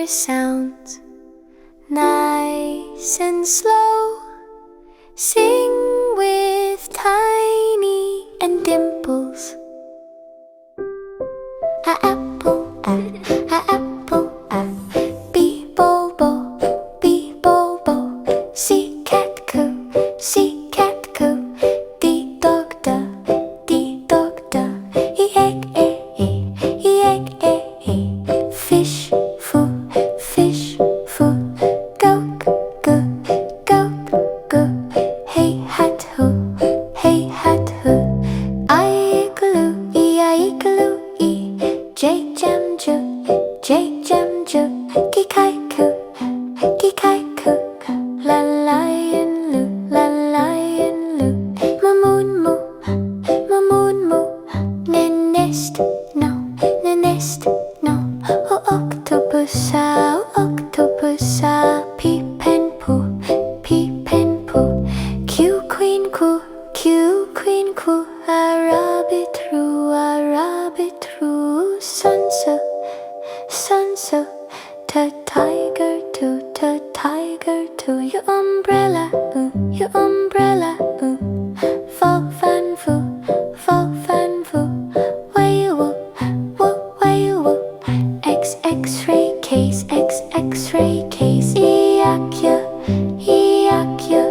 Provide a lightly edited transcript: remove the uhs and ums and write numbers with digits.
their sounds, nice and slow. Sing with Tiny and Dimples. A apple, a apple, a bee bobo, bee bobo. See cat coo, see cat coo. Dee dog da, dee dog da. E egg e e, e egg e e. Fish foo, fish foo. Goat goo, goat goo. Hey hat hoo, hey hat hoo. I-igloo, E-I-igloo, E. J-jam-joo, J-jam-joo. Ki-kai-coo, ki-kai-coo. La-lion-loo, la-lion-loo. Ma-moon-moo, ma-moon-moo. Ne-nest, no, ne-nest, no. O-octopus, o-octopus. Pee-pen-poo, pee-pen-poo. Q-queen-coo, Q-queen-coo. A rabbit-roo, a rabbit-roo. Sun-so, sun-so. Ta-tiger-too, ta-tiger-too. Your umbrella, ooh, your umbrella, ooh. Fo-fan-foo, fo-fan-foo. Why-you-woo, woo, why-you-woo. X-X-ray case, X-X-ray case. E-yak-ya, e-yak-ya.